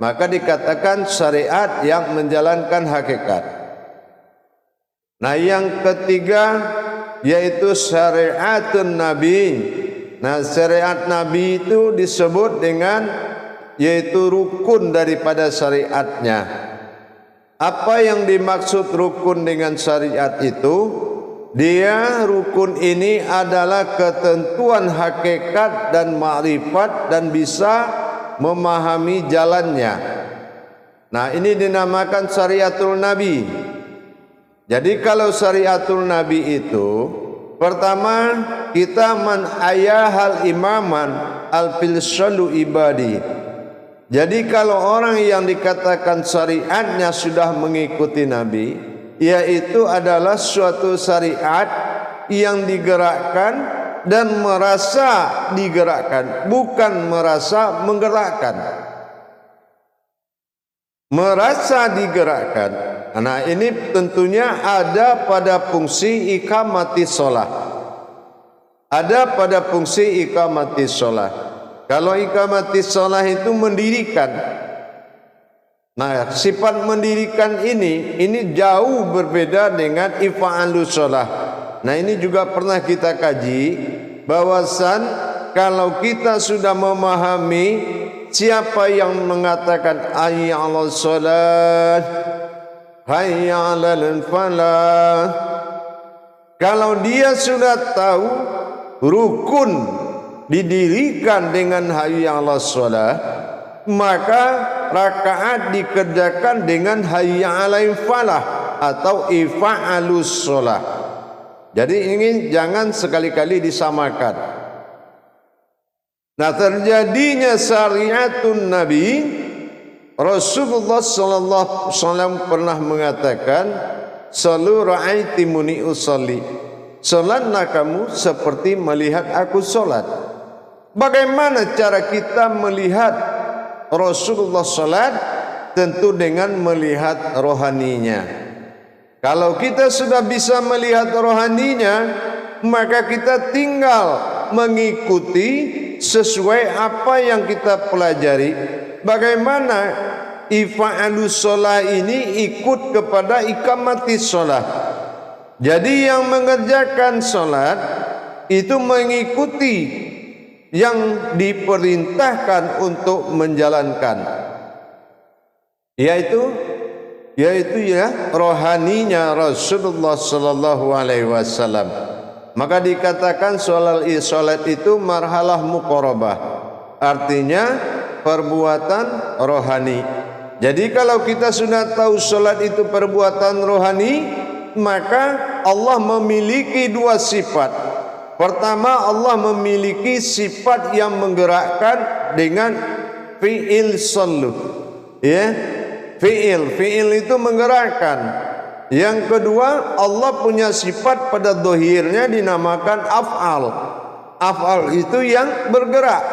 maka dikatakan syariat yang menjalankan hakikat. Nah, yang ketiga yaitu syariatun Nabi. Nah, syariat Nabi itu disebut dengan yaitu rukun daripada syariatnya. Apa yang dimaksud rukun dengan syariat itu? Dia rukun ini adalah ketentuan hakikat dan ma'rifat dan bisa memahami jalannya. Nah, ini dinamakan syariatul Nabi. Jadi kalau syariatul Nabi itu pertama, kita man ayahal imaman al-filsalu ibadi. Jadi kalau orang yang dikatakan syariatnya sudah mengikuti Nabi, yaitu adalah suatu syariat yang digerakkan dan merasa digerakkan, bukan merasa menggerakkan. Merasa digerakkan. Nah, ini tentunya ada pada fungsi iqamati sholat. Ada pada fungsi iqamati sholat. Kalau iqamati sholat itu mendirikan. Nah, sifat mendirikan ini jauh berbeda dengan ifa'alu sholat. Nah, ini juga pernah kita kaji bahwasan kalau kita sudah memahami siapa yang mengatakan hayya 'alas sholat, hayya 'alal falah, kalau dia sudah tahu rukun didirikan dengan hayya 'alas sholat, maka rakaat dikerjakan dengan hayya 'alal falah atau ifa'alus sholat. Jadi ini jangan sekali-kali disamakan. Nah, terjadinya syariatun Nabi, Rasulullah sallallahu alaihi wasallam pernah mengatakan, "Sallu ra'aitimuni usolli." Salatlah kamu seperti melihat aku salat. Bagaimana cara kita melihat Rasulullah salat? Tentu dengan melihat rohaninya. Kalau kita sudah bisa melihat rohaninya, maka kita tinggal mengikuti sesuai apa yang kita pelajari. Bagaimana ifa'alus sholat ini ikut kepada iqamati sholat. Jadi yang mengerjakan sholat itu mengikuti yang diperintahkan untuk menjalankan, yaitu rohaninya Rasulullah sallallahu alaihi wasallam. Maka dikatakan salat itu marhalah muqarabah, artinya perbuatan rohani. Jadi kalau kita sudah tahu salat itu perbuatan rohani, maka Allah memiliki dua sifat. Pertama, Allah memiliki sifat yang menggerakkan dengan fi'il sallu. Ya, fi'il itu menggerakkan. Yang kedua, Allah punya sifat pada dohirnya dinamakan af'al. Af'al itu yang bergerak,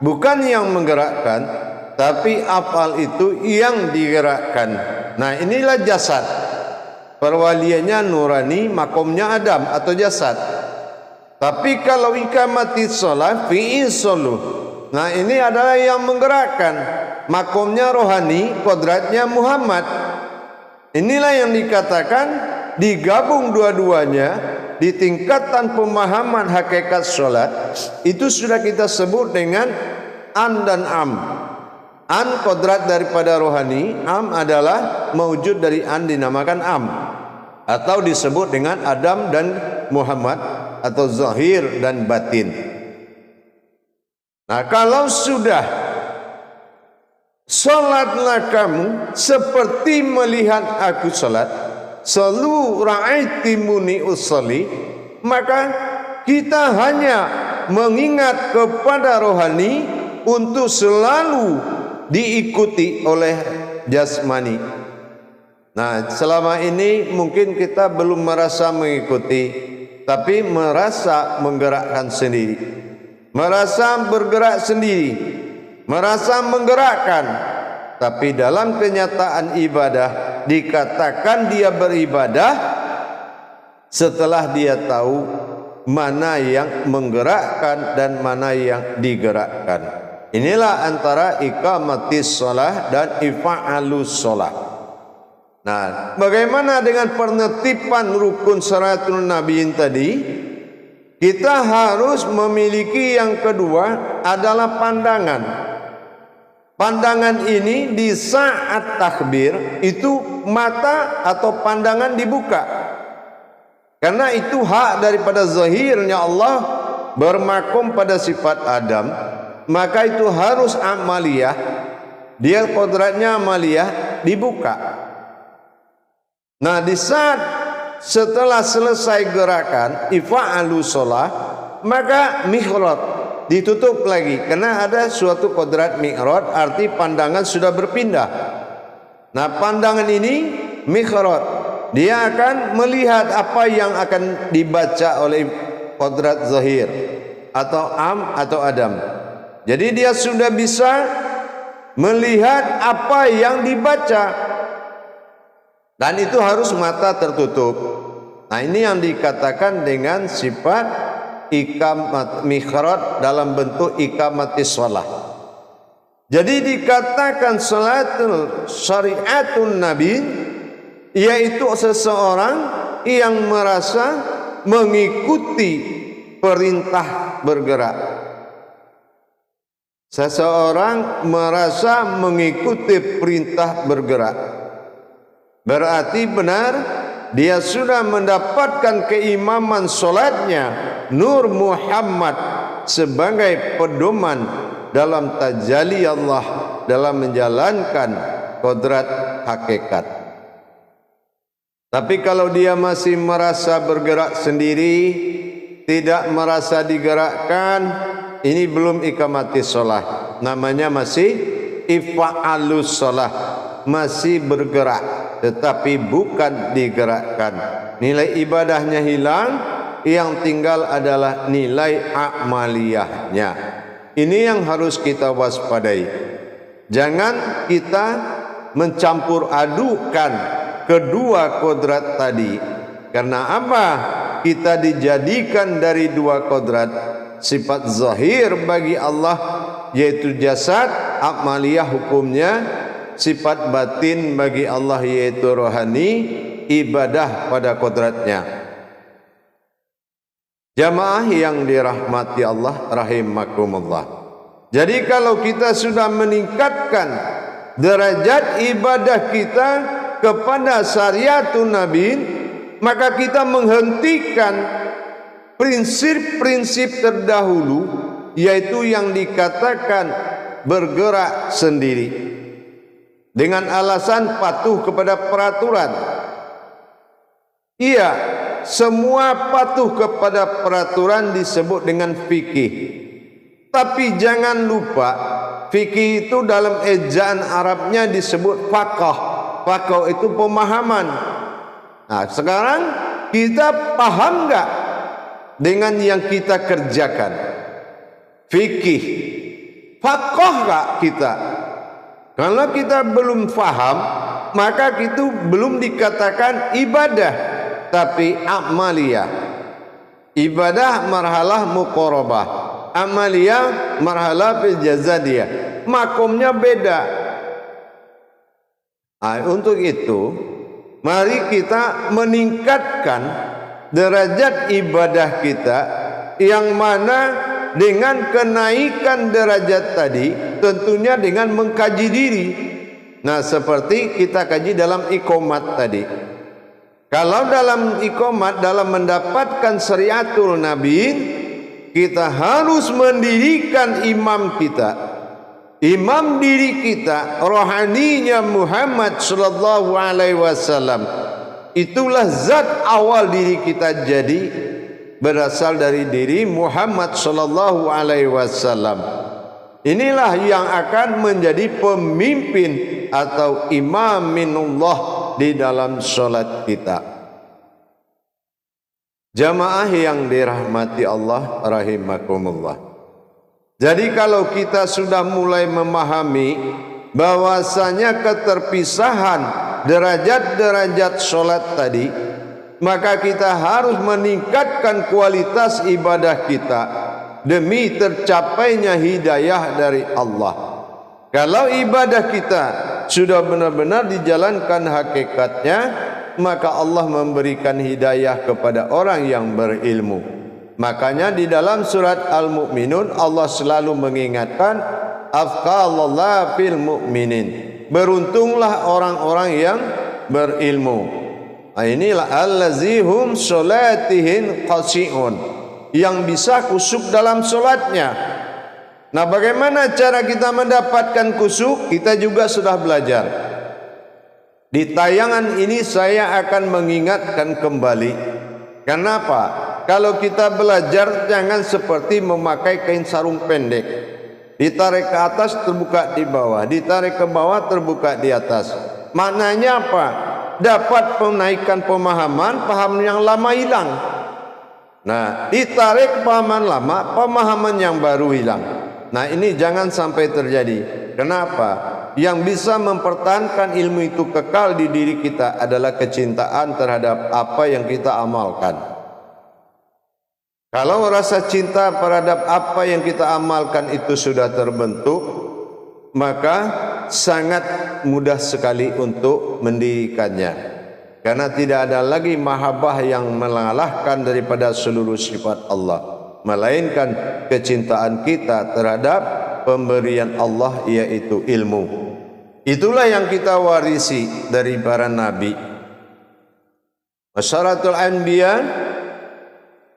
bukan yang menggerakkan, tapi af'al itu yang digerakkan. Nah, inilah jasad. Perwaliannya nurani, makomnya Adam atau jasad. Tapi kalau iqamati sholat, fi'il solu. Nah, ini adalah yang menggerakkan. Makomnya rohani, kodratnya Muhammad. Inilah yang dikatakan digabung dua-duanya di tingkatan pemahaman hakikat sholat. Itu sudah kita sebut dengan an dan am. An kodrat daripada rohani, am adalah mewujud dari an dinamakan am, atau disebut dengan Adam dan Muhammad atau zahir dan batin. Nah, kalau sudah salatlah kamu seperti melihat aku salat, sallu ra'aitimuni usolli, maka kita hanya mengingat kepada rohani untuk selalu diikuti oleh jasmani. Nah, selama ini mungkin kita belum merasa mengikuti, tapi merasa menggerakkan sendiri, merasa bergerak sendiri, merasa menggerakkan. Tapi dalam kenyataan ibadah dikatakan dia beribadah setelah dia tahu mana yang menggerakkan dan mana yang digerakkan. Inilah antara iqamatis shalah dan ifa'alus shalah. Nah, bagaimana dengan penertiban rukun syaratul nabiin tadi? Kita harus memiliki yang kedua adalah pandangan. Pandangan ini di saat takbir itu mata atau pandangan dibuka. Karena itu hak daripada zahirnya Allah bermakom pada sifat Adam, maka itu harus amaliyah. Dia kodratnya amaliyah dibuka. Nah, di saat setelah selesai gerakan ifa'alu sholah, maka mihrad ditutup lagi, karena ada suatu kodrat mihrad, arti pandangan sudah berpindah. Nah, pandangan ini mihrad, dia akan melihat apa yang akan dibaca oleh kodrat zahir atau atau Adam. Jadi dia sudah bisa melihat apa yang dibaca, dan itu harus mata tertutup. Nah, ini yang dikatakan dengan sifat iqamat mihrad dalam bentuk iqamatis shalah. Jadi dikatakan salatul syariatun nabi, yaitu seseorang yang merasa mengikuti perintah bergerak. Seseorang merasa mengikuti perintah bergerak, berarti benar dia sudah mendapatkan keimaman solatnya Nur Muhammad sebagai pedoman dalam tajalli Allah dalam menjalankan kodrat hakikat. Tapi kalau dia masih merasa bergerak sendiri, tidak merasa digerakkan, ini belum iqamatis shalah. Namanya masih ifa'alus shalah, masih bergerak tetapi bukan digerakkan. Nilai ibadahnya hilang, yang tinggal adalah nilai amaliyahnya. Ini yang harus kita waspadai. Jangan kita mencampur adukan kedua kodrat tadi. Karena apa? Kita dijadikan dari dua kodrat, sifat zahir bagi Allah yaitu jasad, amaliyah hukumnya, sifat batin bagi Allah yaitu rohani, ibadah pada kodratnya. Jamaah yang dirahmati Allah rahimakumullah. Jadi kalau kita sudah meningkatkan derajat ibadah kita kepada syariatun nabi, maka kita menghentikan prinsip-prinsip terdahulu, yaitu yang dikatakan bergerak sendiri dengan alasan patuh kepada peraturan. Iya, semua patuh kepada peraturan disebut dengan fikih. Tapi jangan lupa, fikih itu dalam ejaan Arabnya disebut faqih. Faqih itu pemahaman. Nah, sekarang kita paham enggak dengan yang kita kerjakan? Fikih. Faqih enggak kita? Kalau kita belum faham, maka itu belum dikatakan ibadah, tapi amaliyah. Ibadah marhalah muqarabah, amaliyah marhalah fil jazadiyah. Makomnya beda. Nah, untuk itu mari kita meningkatkan derajat ibadah kita, yang mana dengan kenaikan derajat tadi tentunya dengan mengkaji diri. Nah, seperti kita kaji dalam iqamat tadi. Kalau dalam iqamat, dalam mendapatkan syariatul nabi, kita harus mendirikan imam kita, imam diri kita, rohaninya Muhammad sallallahu alaihi wasallam. Itulah zat awal diri kita jadi, berasal dari diri Muhammad sallallahu alaihi wasallam. Inilah yang akan menjadi pemimpin atau imam minullah di dalam salat kita. Jamaah yang dirahmati Allah rahimakumullah. Jadi kalau kita sudah mulai memahami bahwasanya keterpisahan derajat-derajat salat tadi, maka kita harus meningkatkan kualitas ibadah kita demi tercapainya hidayah dari Allah. Kalau ibadah kita sudah benar-benar dijalankan hakikatnya, maka Allah memberikan hidayah kepada orang yang berilmu. Makanya di dalam surat Al-Mu'minun Allah selalu mengingatkan afqalallah fil mu'minin, beruntunglah orang-orang yang berilmu. Nah, inilah allazihum sholatihim khashi'un, yang bisa khusyuk dalam solatnya. Nah, bagaimana cara kita mendapatkan khusyuk? Kita juga sudah belajar. Di tayangan ini saya akan mengingatkan kembali. Kenapa? Kalau kita belajar jangan seperti memakai kain sarung pendek. Ditarik ke atas terbuka di bawah, ditarik ke bawah terbuka di atas. Maknanya apa? Dapat menaikkan pemahaman, paham yang lama hilang. Nah, ditarik pemahaman lama, pemahaman yang baru hilang. Nah, ini jangan sampai terjadi. Kenapa? Yang bisa mempertahankan ilmu itu kekal di diri kita adalah kecintaan terhadap apa yang kita amalkan. Kalau rasa cinta terhadap apa yang kita amalkan itu sudah terbentuk, maka sangat mudah sekali untuk mendirikannya. Karena tidak ada lagi mahabbah yang mengalahkan daripada seluruh sifat Allah, melainkan kecintaan kita terhadap pemberian Allah, yaitu ilmu. Itulah yang kita warisi dari para nabi. Masyaratul anbiya,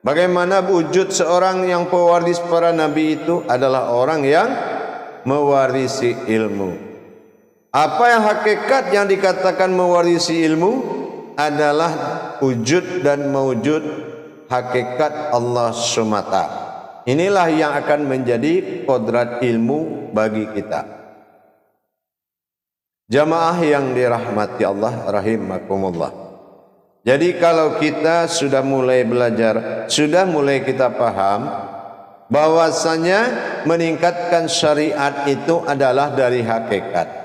bagaimana wujud seorang yang pewaris para nabi itu adalah orang yang mewarisi ilmu. Apa yang hakikat yang dikatakan mewarisi ilmu adalah wujud dan mewujud hakikat Allah semata. Inilah yang akan menjadi kodrat ilmu bagi kita. Jamaah yang dirahmati Allah rahimakumullah. Jadi kalau kita sudah mulai belajar, sudah mulai kita paham bahwasanya meningkatkan syariat itu adalah dari hakikat.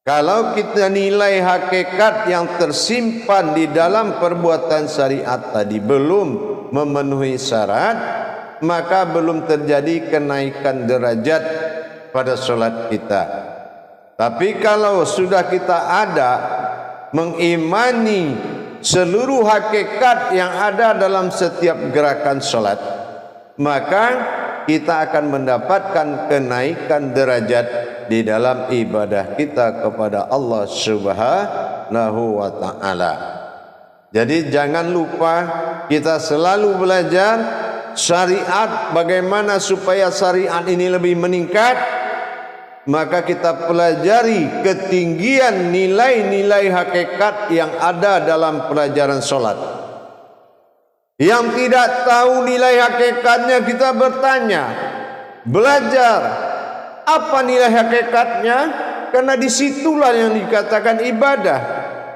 Kalau kita nilai hakikat yang tersimpan di dalam perbuatan syariat tadi belum memenuhi syarat, maka belum terjadi kenaikan derajat pada solat kita. Tapi kalau sudah kita ada mengimani seluruh hakikat yang ada dalam setiap gerakan solat, maka kita akan mendapatkan kenaikan derajat di dalam ibadah kita kepada Allah Subhanahu wa ta'ala. Jadi jangan lupa kita selalu belajar syariat, bagaimana supaya syariat ini lebih meningkat. Maka kita pelajari ketinggian nilai-nilai hakikat yang ada dalam pelajaran solat. Yang tidak tahu nilai hakikatnya kita bertanya, belajar apa nilai hakikatnya, karena disitulah yang dikatakan ibadah.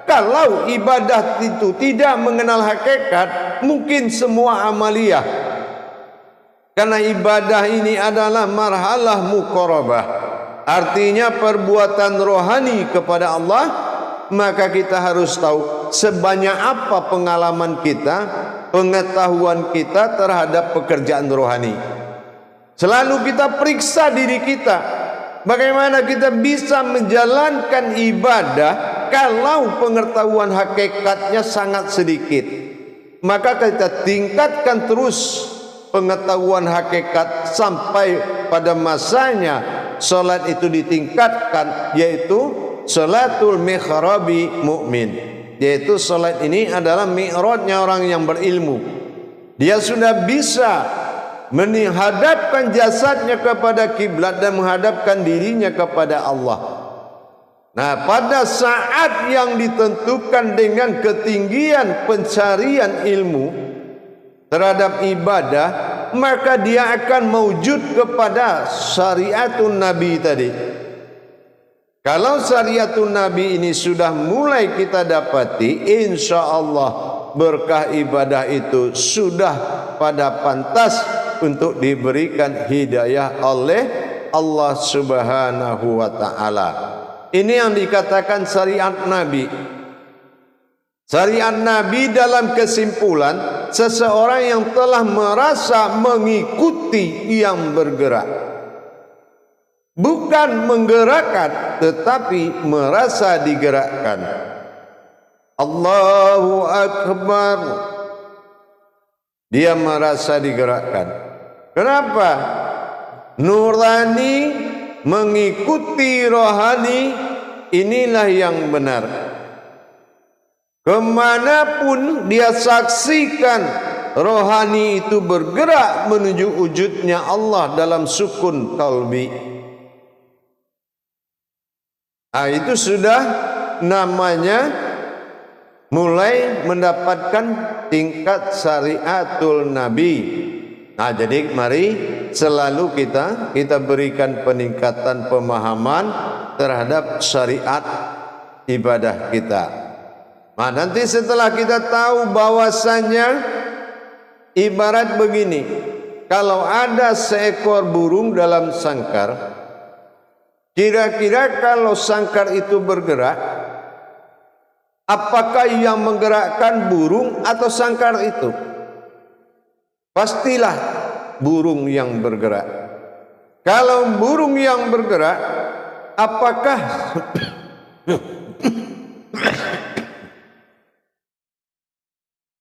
Kalau ibadah itu tidak mengenal hakikat, mungkin semua amaliyah. Karena ibadah ini adalah marhalah muqarabah, artinya perbuatan rohani kepada Allah. Maka kita harus tahu sebanyak apa pengalaman kita, pengetahuan kita terhadap pekerjaan rohani. Selalu kita periksa diri kita, bagaimana kita bisa menjalankan ibadah kalau pengetahuan hakikatnya sangat sedikit. Maka kita tingkatkan terus pengetahuan hakikat sampai pada masanya salat itu ditingkatkan, yaitu salatul mighrabi mu'min. Yaitu salat ini adalah mi'rajnya orang yang berilmu. Dia sudah bisa menghadapkan jasadnya kepada kiblat dan menghadapkan dirinya kepada Allah. Nah, pada saat yang ditentukan dengan ketinggian pencarian ilmu terhadap ibadah, maka dia akan mewujud kepada syariatun Nabi tadi. Kalau syariatun Nabi ini sudah mulai kita dapati, insya Allah berkah ibadah itu sudah pada pantas untuk diberikan hidayah oleh Allah Subhanahu wa ta'ala. Ini yang dikatakan syariat Nabi. Syariat Nabi dalam kesimpulan seseorang yang telah merasa mengikuti yang bergerak. Bukan menggerakkan, tetapi merasa digerakkan. Allahu Akbar. Dia merasa digerakkan. Kenapa? Nurani mengikuti rohani, inilah yang benar. Kemanapun dia saksikan rohani itu bergerak menuju wujudnya Allah dalam sukun qalbi, itu sudah namanya mulai mendapatkan tingkat syariatul Nabi. Jadi mari selalu kita berikan peningkatan pemahaman terhadap syariat ibadah kita. Nanti setelah kita tahu bahwasannya ibarat begini, kalau ada seekor burung dalam sangkar, kira-kira kalau sangkar itu bergerak, apakah yang menggerakkan burung atau sangkar itu? Pastilah burung yang bergerak. Kalau burung yang bergerak, apakah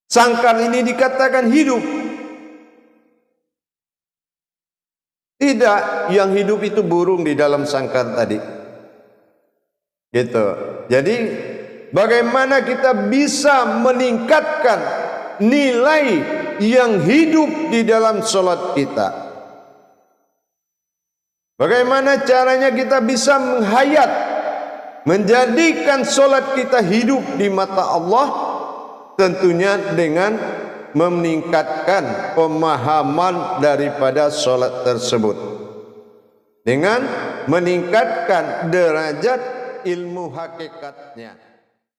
sangkar ini dikatakan hidup? Tidak, yang hidup itu burung di dalam sangkar tadi. Gitu. Jadi bagaimana kita bisa meningkatkan nilai yang hidup di dalam solat kita? Bagaimana caranya kita bisa menghayat, menjadikan solat kita hidup di mata Allah? Tentunya dengan meningkatkan pemahaman daripada solat tersebut, dengan meningkatkan derajat ilmu hakikatnya.